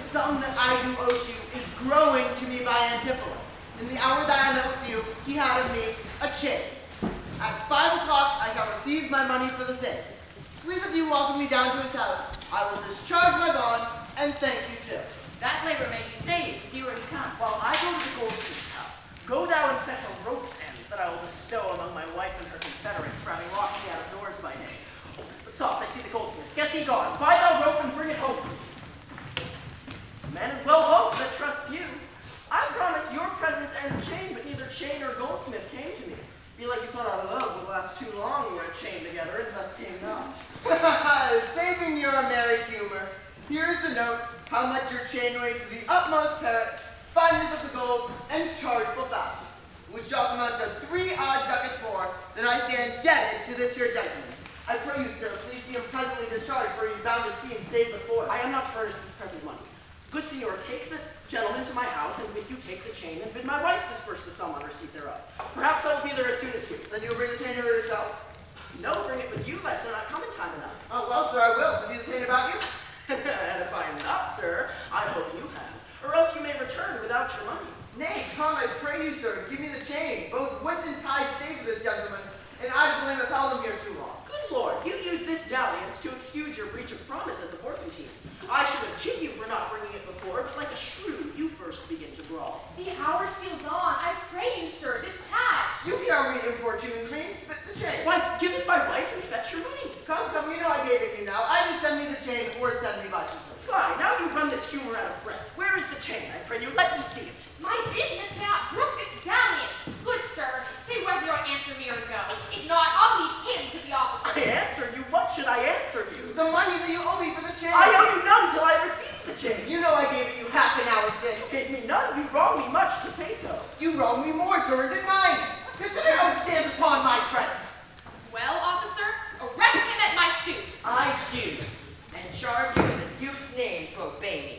sum that I do owe to you is growing to me by Antipholus. In the hour that I met with you, he had of me a chain. At 5 o'clock, I shall receive my money for the same. Please, if you welcome me down to his house, I will discharge my bond, and thank you too. That labor may be saved. See where he comes. While I go to the goldsmith's house, go thou and fetch a rope's end that I will bestow among my wife and her confederates for having locked me out of doors by day. But soft, I see the goldsmith. Get thee gone. Buy thou rope and bring it home to me. The man is well hope that trusts you. I promised your presence and chain, but neither chain nor goldsmith came to me. Feel like you thought our love would last too long were it chained together, and thus came not. Saving your merry humor, here's the note, how much your chain weighs to the utmost carat, fineness of the gold, and chargeable thousands, which shall amount to 3 odd ducats more than I stand indebted to this your gentleman. I pray you, sir, please see him presently discharged, for he is bound to see and stay before. I am not furnished with present money. Good senor, take the gentleman to my house, and with you take the chain, and bid my wife disperse the sum on receipt thereof. Perhaps I will be there as soon as you. Then you'll bring the chain here yourself? No, bring it with you, lest I not come in time enough. Oh, well, sir, I will. Have you the chain about you? And if I am not, sir, I hope you have. Or else you may return without your money. Nay, come, I pray you, sir, give me the chain. Both wood and tide stay for this gentleman, and I don't blame if held him here too long. Good Lord, you use this dalliance to excuse your breach of promise at the Porpentine. I should have chid you for not bringing it before, but like a shrew, you first begin to brawl. The hour steals on. I pray you, sir, this cash. You can't re-importune me, but the chain. Why, give it my wife and fetch your money. Come, you know I gave it you now. Either send me the chain or send me my tutor. Fine, now you run this humor out of breath. Where is the chain? I pray you, let me see it. My business cannot brook this dalliance. Good sir, say whether you'll answer me or no. If not, I'll leave him to the officer. I answer you? What should I answer you? The money that you owe me for the chain. I owe you none till I receive the chain. You know I gave it you half an hour since. You gave me none. You wrong me much to say so. You wrong me more, sir, and deny it. Mr. Damon stands upon my credit. Well, officer, arrest him at my suit. I do, and charge you in the Duke's name to obey me.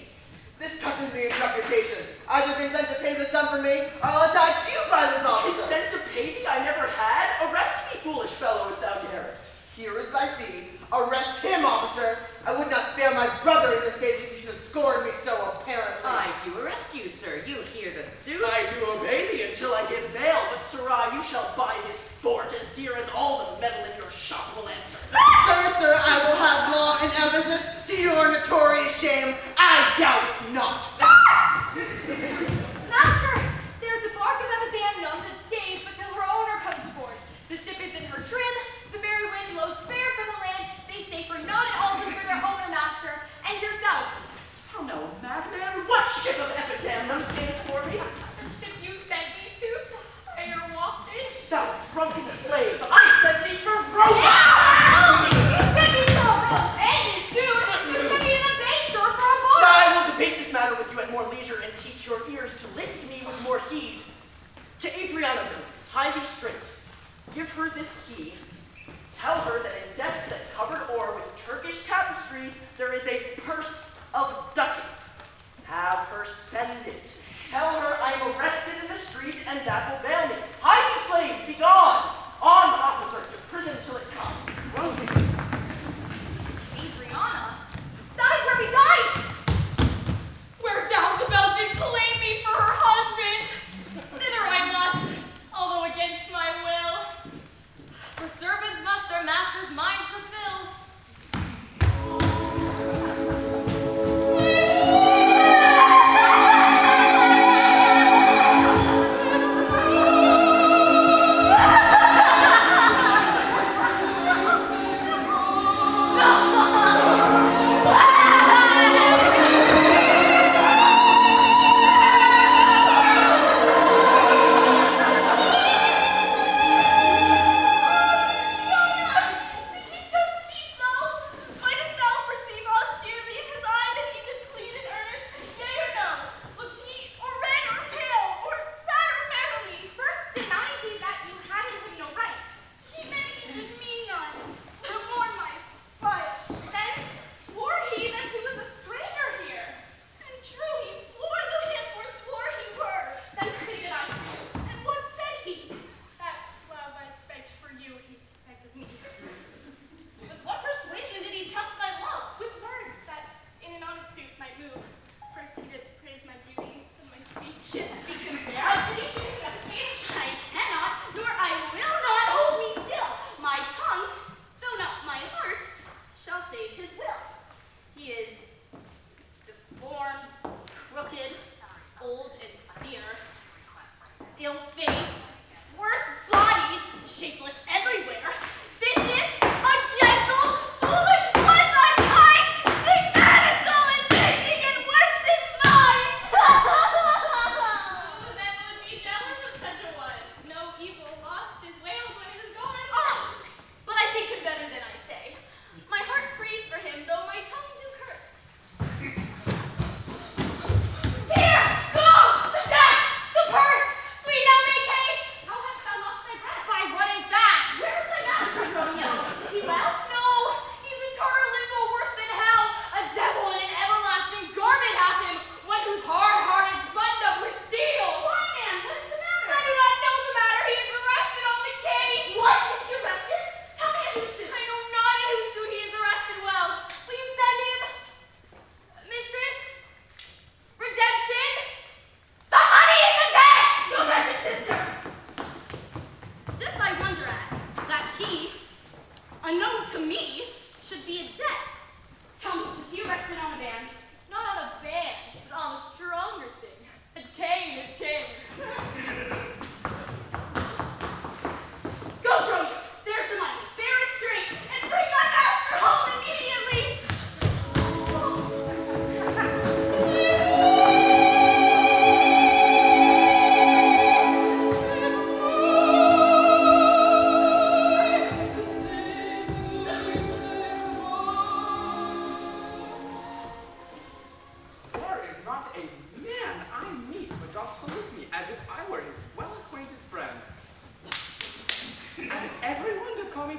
This touches the interpretation. Either consent to pay the sum for me, or I'll attach you by this officer. Consent to pay me? I never had. Arrest me, foolish fellow, if thou darest. Here is thy fee. Arrest him, officer. I would not spare my brother in this case if you should scorn me so apparently. I do arrest you, sir. You hear the suit? I do obey thee until I give bail, but sirrah, you shall buy this sport as dear as all the metal in your shop will answer. Sir, I will have law and emphasis to your notorious shame. I doubt it not. Master, there's a bark of Damon that stays but till her owner comes aboard. The ship is in her trim, the very wind blows fair from the land, they stay for naught at all but for their owner, master, and yourself. How now, madman? What ship of Epidamnum stays for me? The ship you sent me to hire waftage. Thou drunken slave, I sent thee for rope! You sent me for a rope and his suit. You sent me in a bay, sir, for a boat. I will debate this matter with you at more leisure and teach your ears to list me with more heed. To Adriana, tie thee straight. Give her this key. Tell her that in desk that's covered o'er with Turkish tapestry, there is a purse of ducats. Have her send it. Tell her I am arrested in the street and that will bail me. Hide me, slave, be gone. On, officer, to prison till it come. Run with me. Adriana? That is where we died! Where Dowsabel did claim me for her husband. Thither I must, although against my will. For servants must their master's mind fulfill.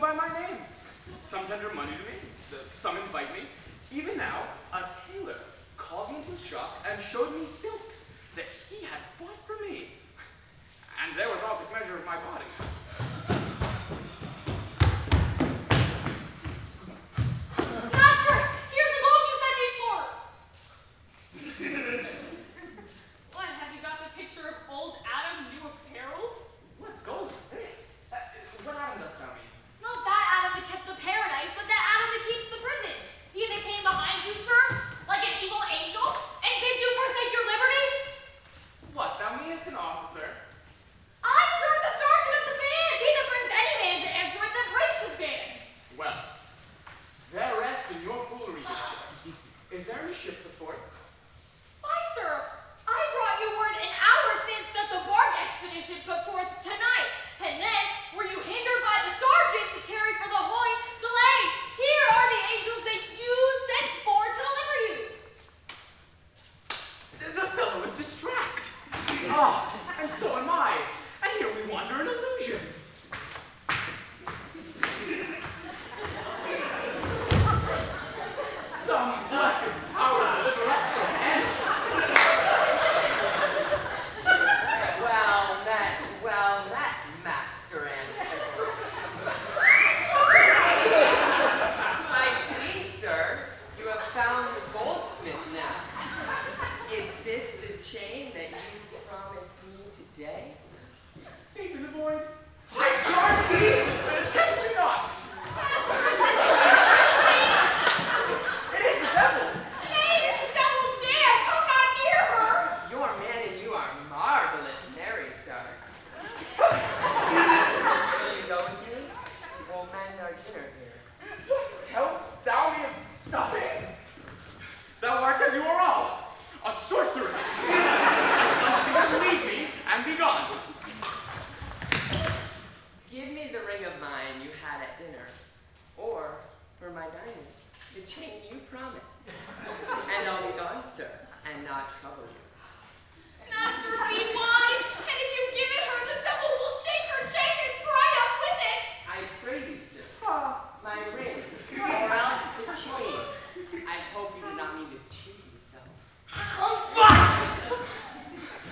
by my name. Some tender money to me, some invite me. Even now, a tailor called me into his shop and showed me silks that he had bought for me. And therewithal took measure of my body. Master, here's the gold you sent me for. What, have you got the picture of old Adam new apparel? What gold is this? What Adam dost thou mean? Not that Adam that kept the paradise, but that Adam that keeps the prison. He that came behind you, sir, like an evil angel, and bid you forsake your liberty? What, thou meanest an officer? I serve the sergeant of the band. He that brings any man to answer it that breaks his band. Well, there rest in your foolery, good sir. Is there any ship before? Why, sir, I brought you word an hour since that the bark expedition put forth tonight, and then were you hindered by the sergeant to tarry for the holy delay? Here are the angels that you sent for to deliver you. The fellow is distract. Ah, and so am I. And here we wander in illusions. Some blessed power deliver us from hence. Well met, Master Antiphilus. I see, sir, you have found the goldsmith now. Is this the chain that you promised me today? Saint in the void. I charge thee, tempt me not. It is the devil. Nay, this is devil's dam. Come not near her. Your man and you are marvelous merry, sir. Will you go with me? We'll mend our dinner here. Tell'st thou me of something? Thou art as you are all, a sorceress. Leave me and be gone. Give me the ring of mine you had at dinner, or, for my dining, the chain you promised. And I'll be gone, sir, and not trouble you. Master, be wise, and if you give it her, the devil will shake her chain and fry us with it. I pray you, sir, my ring, or else the chain. I hope you do not mean to cheat yourself. What?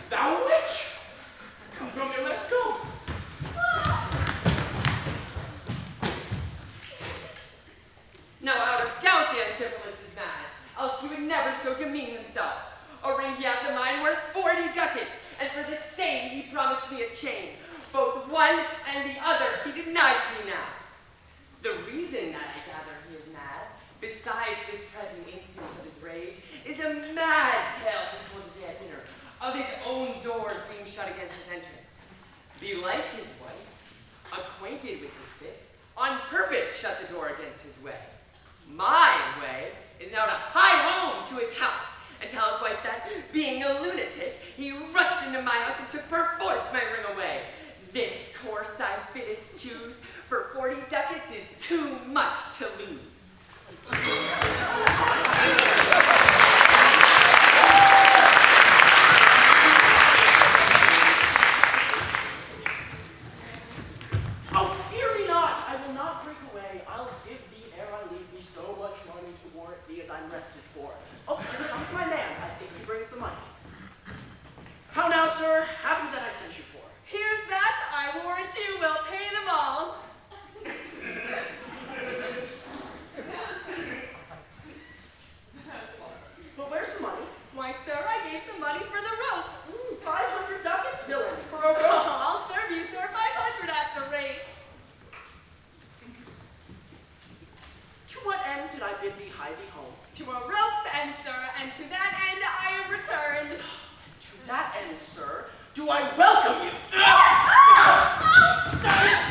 Thou witch! Come, here, let us go. Now, out of doubt, Antipholus is mad, else he would never so demean himself. A ring he hath of mine worth 40 ducats, and for the same he promised me a chain. Both one and the other he denies me now. The reason that I gather he is mad, besides this present instance of his rage, is a mad tale he told today at dinner, of his own doors being shut against his entrance. Belike his wife, acquainted with his fits, on purpose shut the door against his way. My way is now to hie home to his house and tell his wife that, being a lunatic, he rushed into my house and took perforce my ring away. This course I fittest choose, for 40 ducats is too much to lose. Oh, fear me not. I will not break away. I'll give thee ere I leave thee so much money to warrant thee as I'm rested for. Oh, here comes my man. I think he brings the money. How now, sir? Happy that I sent you for. Here's that, I warrant you will pay them all. But where's the money? Why, sir, I gave the money for the rope. 500 ducats, villain, for a rope. I'll serve you, sir, 500 at the rate. To what end did I bid thee hie thee home? To a rope's end, sir, and to that end I am returned. To that end, sir, do I welcome you.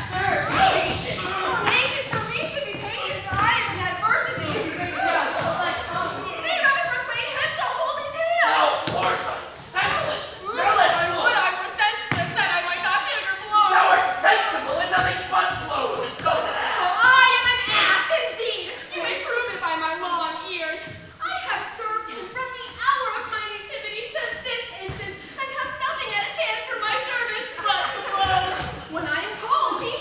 Sir, be patient. It is for me to be patient. I am in adversity. They rather persuade him to hold his hand. Thou whoreson, senseless, villain. I would I were senseless, that I might not be under blow. Thou art sensible and nothing but blows, and so to that. I am an ass, indeed. You may prove it by my long ears. I have served him from the hour of my nativity to this instant, and have nothing at his hands for my service but the blows. When I am called, he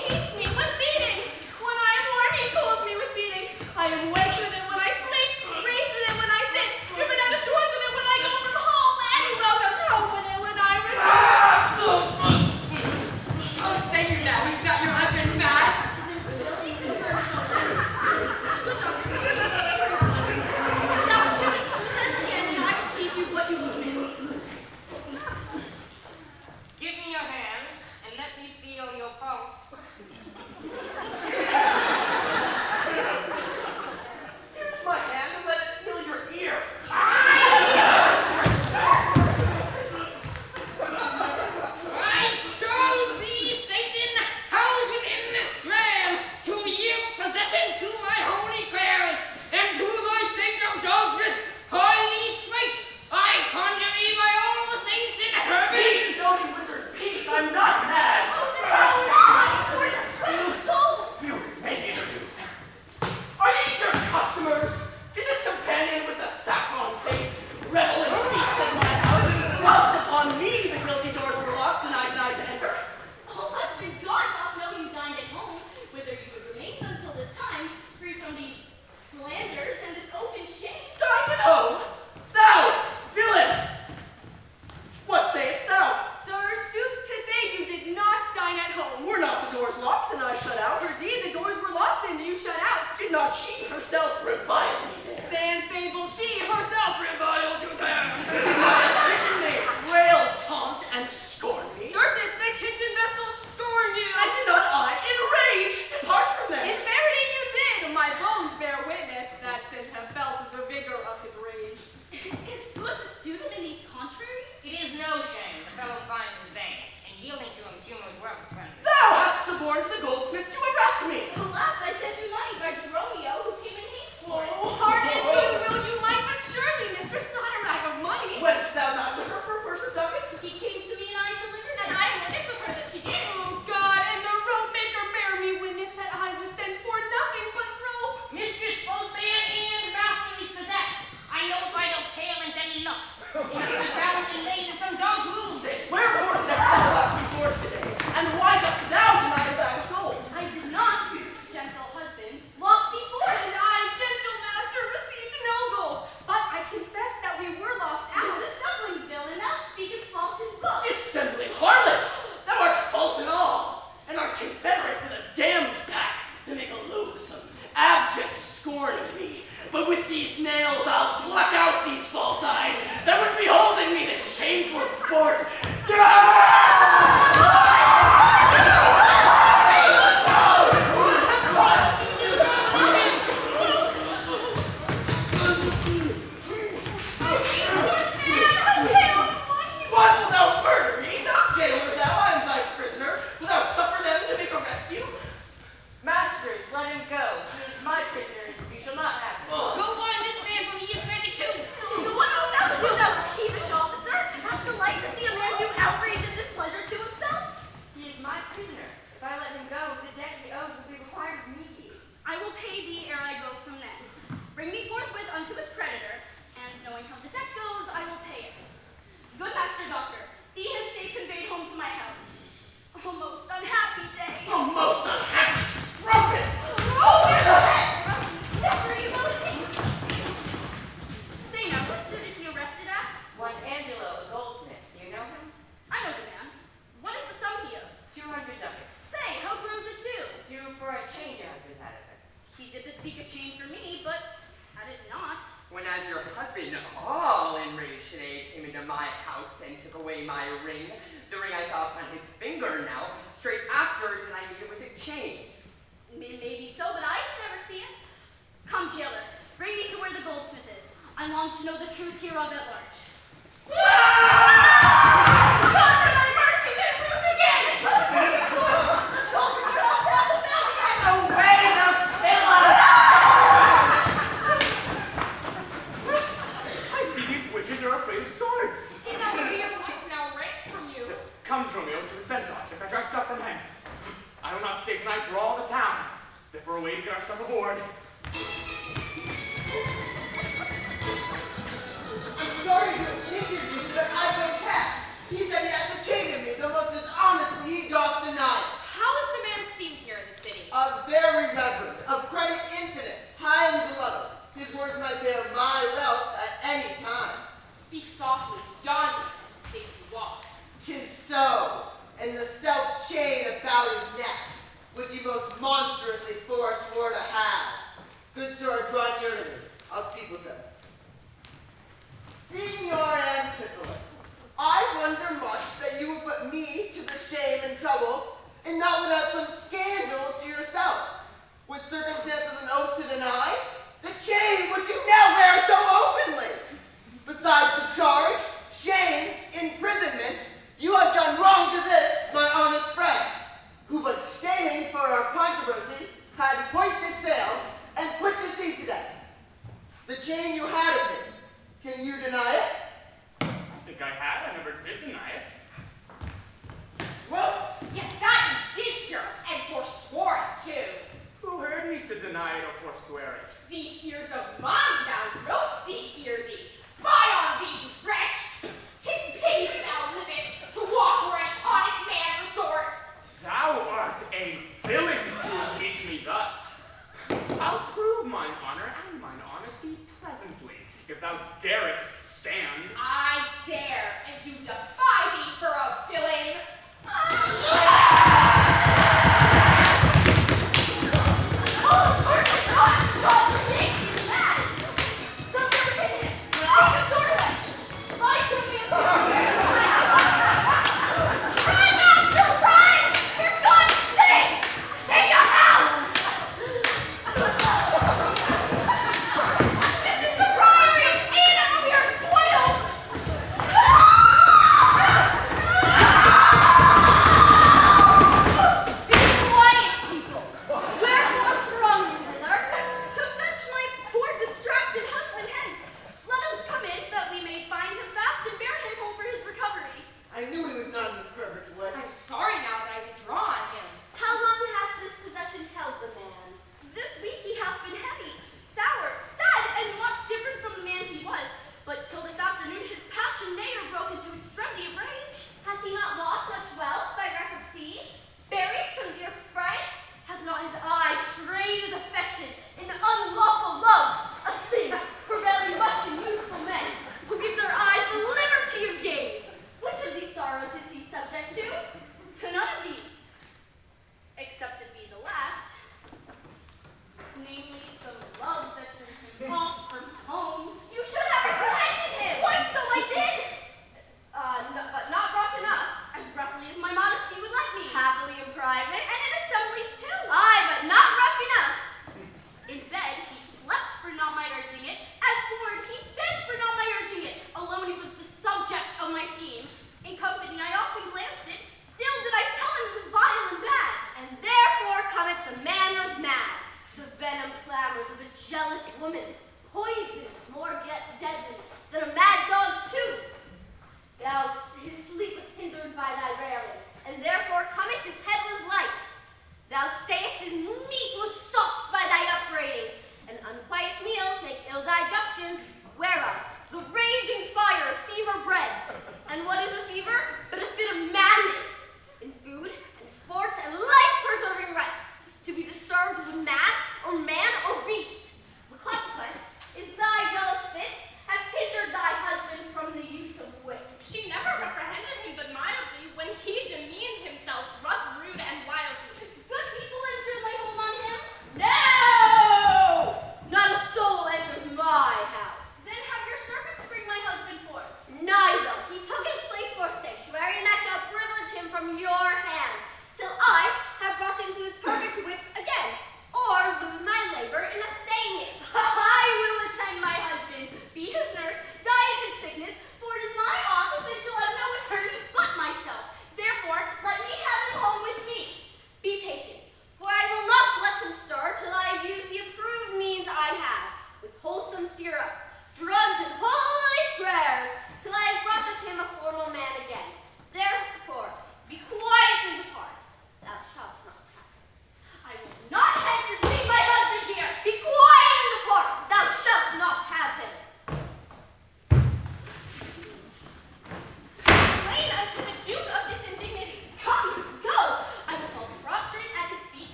husband, all enraged today, came into my house and took away my ring. The ring I saw upon his finger now. Straight after did I meet it with a chain. Maybe so, but I have never seen it. Come, jailer, bring me to where the goldsmith is. I long to know the truth hereof at large. God, for thy mercy, there's loose again! Let's go for it all down the mountain again! Away the pillar! I see these witches are afraid of swords. Is our dear life now rent from you? Come, Dromio, to the centaur to fetch our stuff from hence. I will not stay tonight for all the town. Therefore, away to get our stuff aboard. I'm sorry to injure you, but I protest. He said he had to chain me, the most dishonestly he doth deny. How is the man esteemed here in the city? Very reverend, of credit infinite, highly beloved. His words might bear my wealth at any time. Speak softly, yonder as the thing he walks. 'Tis so, and the self-chain about his neck, which he most monstrously forswore to have. Good sir, draw near to me. I'll speak with him. Signor Antipholus, I wonder much that you would put me to the shame and trouble, and not without some scandal to yourself, with circumstances and oath to deny, the chain which you now wear so openly. Besides the charge, shame, imprisonment, you have done wrong to this, my honest friend, who but staying for our controversy, had hoisted sail and put to sea today. The chain you had of me, can you deny it? I think I had. I never did deny it. Well, Yes, that you did, sir, and forswore it too. Who heard me to deny it or forswear it? These ears of mine thou roast thee, hear thee. Fie on thee, wretch! 'Tis pity that thou livest to walk where an honest man resort. Thou art a villain to impeach me thus. I'll prove mine honor and mine honesty presently, if thou darest stand. I dare, and you defy thee for a villain. This is the priory! Aid him, we are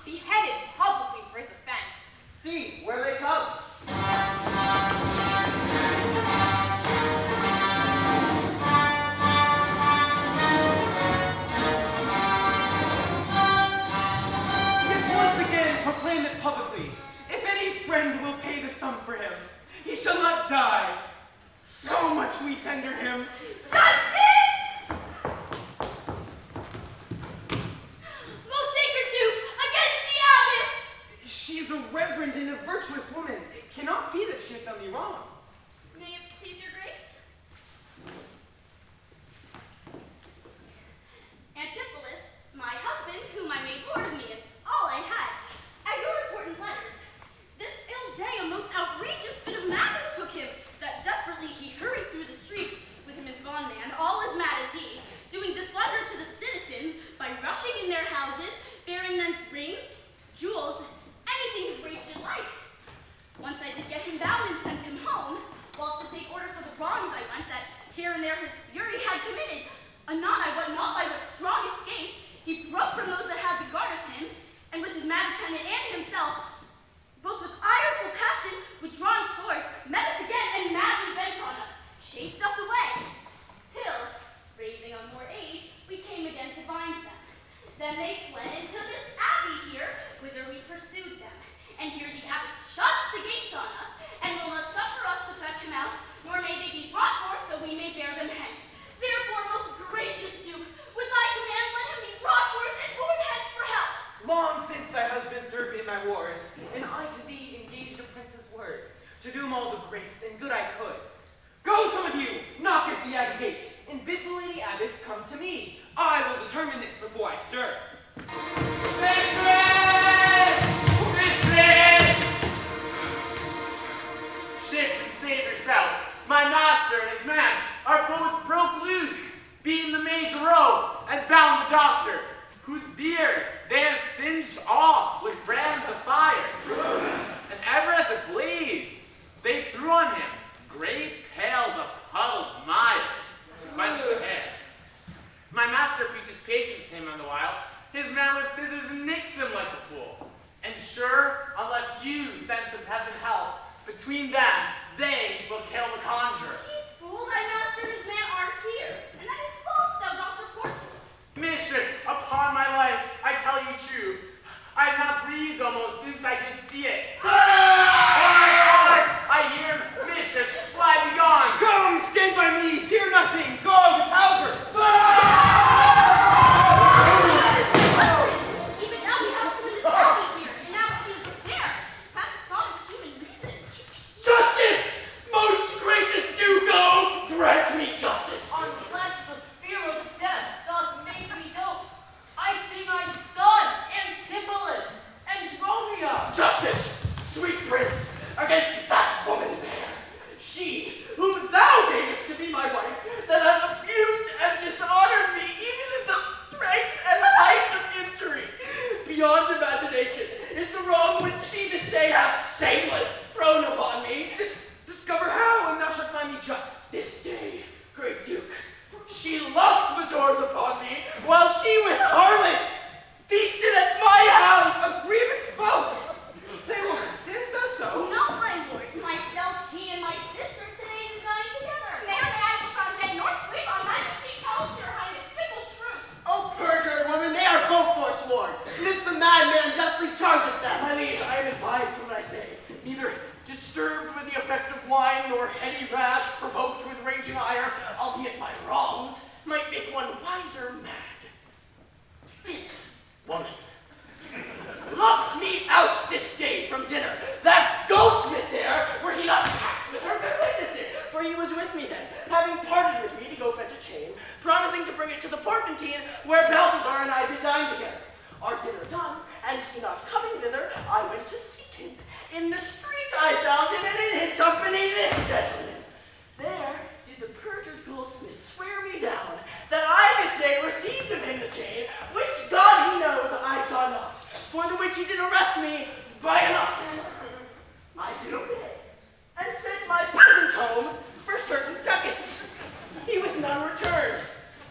beheaded publicly for his offense. See, where they come. Proclaim it publicly. If any friend will pay the sum for him, he shall not die. So much we tender him. Justice! Most sacred Duke, against the abbess! She's a reverend and a virtuous woman. It cannot be that she hath done me wrong. May it please your grace? Antipholus, my husband, whom I made lord of me and all I had, at your important letters. This ill day a most outrageous fit of madness took him, that desperately he hurried through the street with him his bondman, all as mad as he, doing displeasure to the citizens by rushing in their houses, bearing thence rings, jewels, anything his rage did like. Once I did get him bound and sent him home, whilst to take order for the wrongs I went that here and there his fury had committed. Anon I wot not by what strong escape he broke from those that had the guard of him, and with his mad attendant and himself, both with ireful passion, with drawn swords, met us again and madly bent on us, chased us away, till, raising on more aid, we came again to bind them. Then they fled into this abbey here, whither we pursued them. And here the abbot shuts the gates on us, and will not suffer us to fetch him out, nor may they be brought forth so we may bear them hence. Therefore, most gracious Duke, with thy command let him be brought forth and borne hence for help. Long since thy husband served in my wars, and I to thee engaged a prince's word, to do him all the grace and good I could. Go, some of you, knock at the abbey gate, and bid the lady abbess come to me. I will determine this before I stir. Mistress! Mistress! Shift and save yourself. My master and his man are both broke loose, beaten the maid's robe, and bound the doctor, whose beard they have singed off with brands of fire. And ever as it blazed, they threw on him great pails of puddled mire to quench the hair. My master preaches patience to him on the while. His man with scissors nicks him like a fool. And sure, unless you send some peasant help, between them, they will kill the conjurer. He's fool, thy master and his man are here, and that is false thou dost report to us. Mistress, upon my life, I tell you true. I have not breathed almost since I did see it. I hear, mistress, fly be gone. Come, stand by me, fear nothing, go with halberds. Even now we have some in this abbey here, and now he's there, past the thought of human reason. Justice! Most gracious Duke, oh, grant me justice. Unless the fear of death doth make me dope, I see my son, Antipholus, and Romeo. Justice, sweet prince, against that woman there. She, whom thou gavest to be my wife, that hath abused and dishonored me even in the strength and height of injury. Beyond imagination is the wrong which she this day hath shameless thrown upon me. Discover how, and thou shalt find me just. This day, great Duke, she locked the doors upon me, while she with harlots feasted at my house. A grievous fault. Say, woman, didst thou so? No, my lord, myself, he, and my sister today to dine together. There, I will not dead nor sleep on night, but she tells your highness simple truth. Oh, perjured woman, they are both forsworn. It is the madman justly charged them. My liege, I am advised from what I say. Neither disturbed with the effect of wine, nor heady rash, provoked with raging ire, albeit my wrongs might make one wiser mad. This woman locked me out this day from dinner. That goldsmith there, were he not packed with her, could witness it, for he was with me then, having parted with me to go fetch a chain, promising to bring it to the Porpentine, where Balthazar and I did dine together. Our dinner done, and he not coming thither, I went to seek him. In the street I found him, and in his company this gentleman. There did the perjured goldsmith swear me down that I this day received of him the chain, which God he knows I saw not, for the which he did arrest me by an office. I did obey, and sent my peasant home for certain ducats. He with none returned.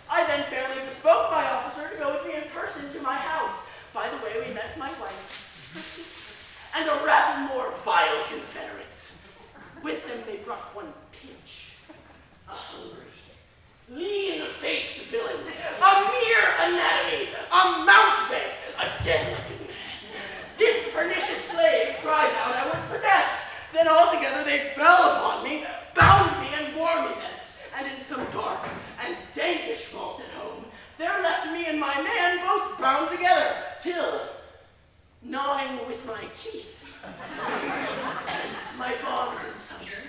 I then fairly bespoke my officer to go with me in person to my house, by the way we met my wife, her sister, and a rabble more vile confederates. With them they brought one Pinch, a hungry, lean-faced villain, a mere anatomy, a mountebank, a dead-looking man. This pernicious slave cries out I was possessed. Then altogether they fell upon me, bound me, and bore me thence. And in some dark and dankish vault at home, there left me and my man both bound together, till, gnawing with my teeth, my bonds and sunder,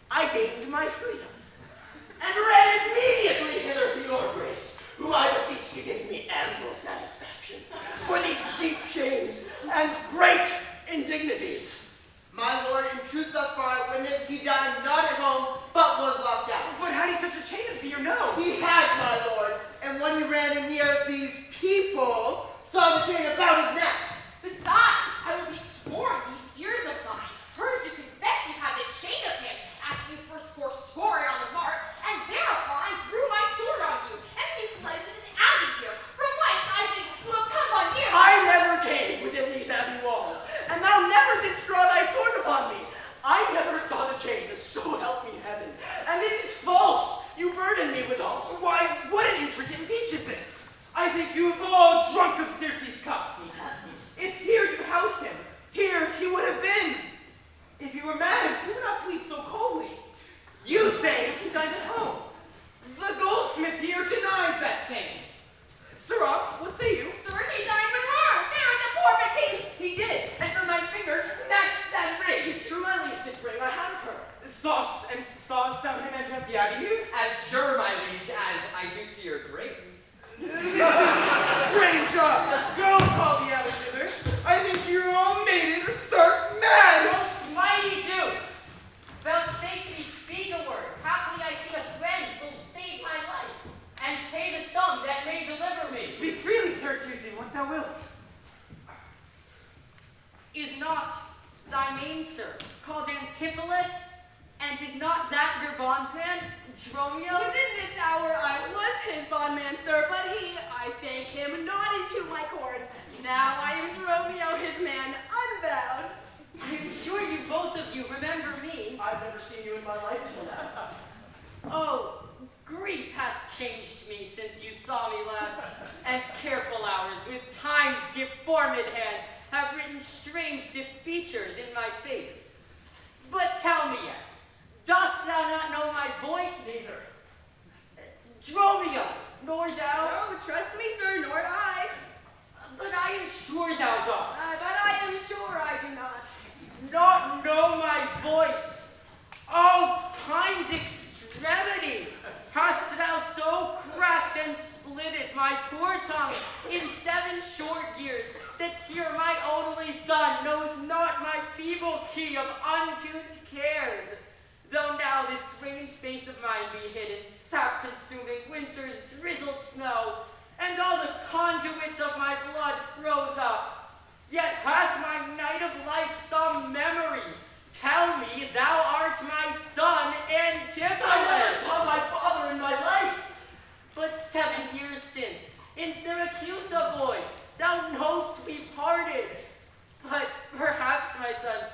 I gained my freedom, and ran immediately hither to your grace, whom I beseech to give me ample satisfaction for these deep shames and great indignities. My lord, in truth thus far I witnessed, he dined not at home, but was locked out. But had he such a chain as thee or no? He had, my lord, and when he ran in near these people, saw the chain about his neck. Besides, I will be sworn these ears of mine heard you confess you had the chain of him after you first forswore it on the mark, and thereupon I drew my sword on you, and you fled to this abbey here, from whence I think you have come on near. I never came within these abbey walls, and thou never didst draw thy sword upon me. I never saw the chain, so help me heaven. And this is false. You burden me withal. Why, what an intricate speech is this? I think you've all drunk of Circe's cup. If here you housed him, here he would have been. If you were mad, you would not plead so coldly. You say he dined at home. The goldsmith here denies that same. Sirrah, what say you? Sir, he dined with her, there in the porpity. He did, and from my fingers snatched that ring. Tis true, my liege, this ring I had of her. Sawest thou him enter at the abbey here? As sure, my liege, as I do see your grace. Stranger, go call the alley thither. I think you're all mated or stark mad. Most mighty Duke, vouchsafe me speak a word. Haply I see a friend who'll save my life, and pay the sum that may deliver me. Speak freely, Sir Accusing, what thou wilt. Is not thy name, sir, called Antipholus? And is not that your bondsman, Dromio? Within this hour I was his bondman, sir, but he, I thank him, not into my cords. Now I am Dromio, his man, unbound. I am sure you both of you remember me. I've never seen you in my life till now. Oh, grief hath changed me since you saw me last, and careful hours with time's deformed hand have written strange features in my face. But tell me yet, dost thou not know my voice? Neither. Dromio, nor thou? Oh, trust me, sir, nor I. But I am sure thou dost. But I am sure I do not. Not know my voice. Oh, time's extremity. Hast thou so cracked and splitted my poor tongue in 7 short years, that here my only son knows not my feeble key of untuned cares? Though now this strange face of mine be hid in sap-consuming winter's drizzled snow, and all the conduits of my blood froze up, yet hath my night of life some memory. Tell me thou art my son Antipholus. I never saw my father in my life. But 7 years since, in Syracuse, boy, thou knowst we parted. But perhaps, my son,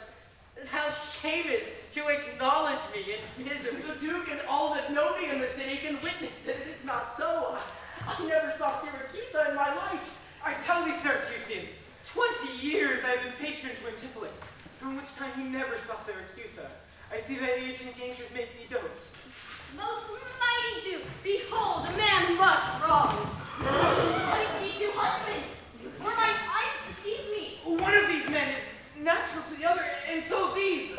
thou shamest to acknowledge me in misery. The Duke and all that know me in the city can witness that it is not so. I never saw Syracuse in my life. I tell thee, Sir Accusing, 20 years I have been patron to Antipholus, from which time he never saw Syracuse. I see that age and dangers make thee dote. Most mighty Duke, behold a man much wronged. I see 2 husbands, or my eyes deceive me. One of these men is natural to the other, and so these.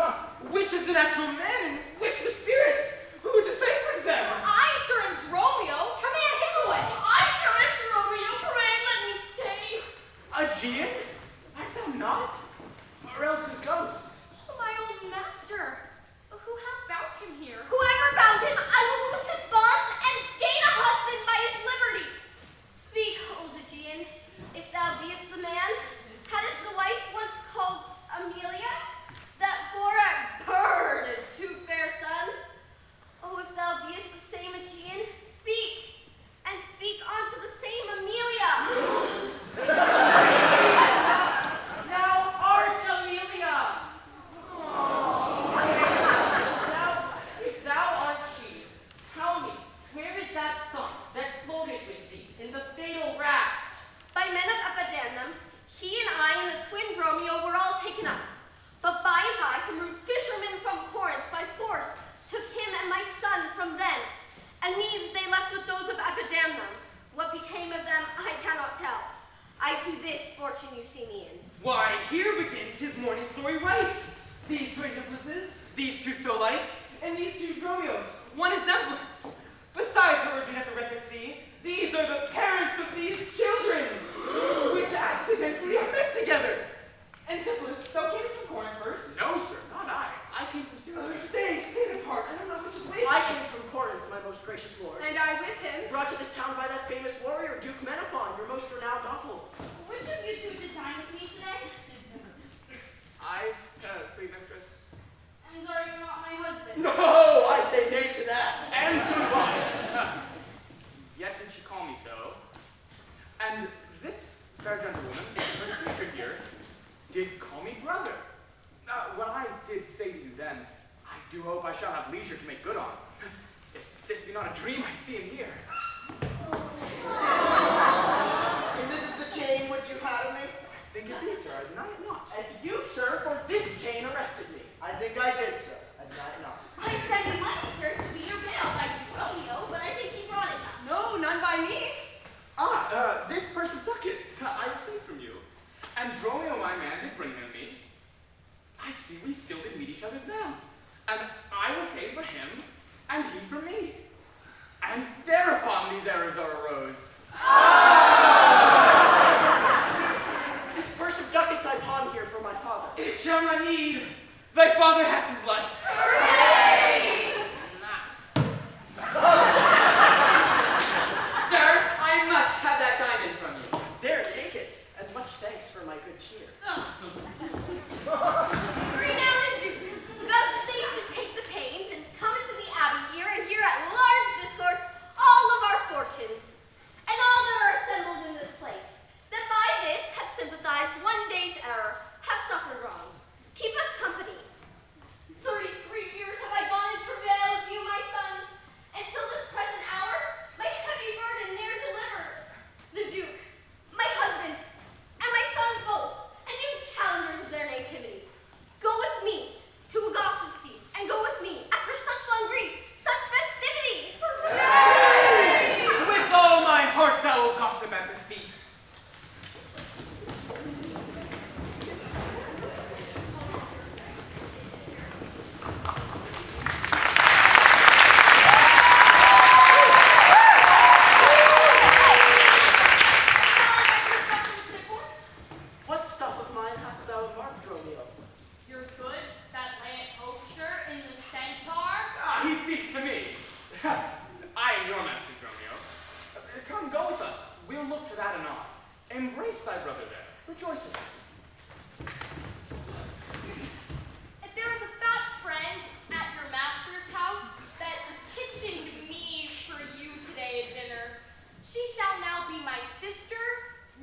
Which is the natural man and which the spirit? Who deciphers them? I, sir, am Dromio. Command him away. I, sir, am Dromio. Pray, let me stay. Aegean? Art thou not? Or else his ghost? Oh, my old master. Who hath bound him here? Whoever bound him, I will loose his bonds and gain a husband by his liberty. Speak, old Aegean, if thou beest the man. Hadst the wife once called Amelia, that bore a bird and 2 fair sons? Oh, if thou beest the same Aegean, speak, and speak unto the same Amelia. see me in? Why, here begins his morning story right. These two accomplices, these two so like, and these two Dromios, one resemblance. Besides origin at the wreck at sea, these are the parents of these children, which accidentally are met together. Antipholus, thou camest from Corinth first? No, sir, not I. I came from Syria. Stay apart. I don't know which is which. I came from Corinth, my most gracious lord. And I with him. Brought to this town by that famous warrior, Duke Menaphon, your most renowned uncle. Which of you two did dine with me today? I, sweet mistress. And are you not my husband? No, I say nay to that. And so do I. Yet did she call me so. And this fair gentlewoman, her sister here, did call me brother. What I did say to you then, I do hope I shall have leisure to make good on. If this be not a dream, I see him here. And this is the chain which you had of me? I think it be, sir. I deny it not. And you, sir, for this chain arrested me. I think I did, sir. I deny it not. I sent money, sir, to be your bail by Romeo, but I think he brought it up. No, none by me. This purse of ducats I received from you. And Dromio, my man, did bring them me. I see we still did meet each other's now. And I was saved for him, and he for me. And thereupon these errors arose. This purse of ducats I pawned here for my father. It shall not need. Thy father hath his life. Sir, I must have that diamond from you. There, take it, and much thanks for my good cheer. Renowned Duke, vouchsafe to take the pains and come into the abbey here and hear at large discourse all of our fortunes, and all that are assembled in this place, that by this have sympathized one day's error, have suffered wrong. Keep us company. 33 years have I gone in travail of you, my sons, until this present hour, my heavy burden ne'er delivered. The Duke, my husband, and my sons both, and you challengers of their nativity, go with me to a gossip's feast, and go with me after such long grief, such festivity. With all my heart I will gossip at this feast. What stuff of mine hast thou marked, Romeo? Your goods that lay at Hoaxer in the Centaur? He speaks to me. I am your master's Romeo. Come, go with us. We'll look to that anon. Embrace thy brother there. Rejoice with him. If there is a fat friend at your master's house that kitchened me for you today at dinner, she shall now be my sister,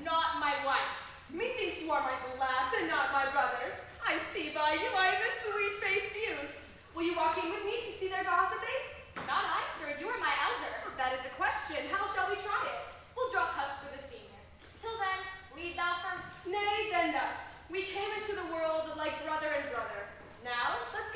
not my wife. Methinks you are my lass and not my brother. I see by you I am a sweet-faced youth. Will you walk in with me to see their gossiping? Not I, sir. You are my elder. That is a question. How shall we try it? We'll draw cups for the seniors. Till then, lead thou first. Nay, then thus. We came into the world like brother and brother. Now, let's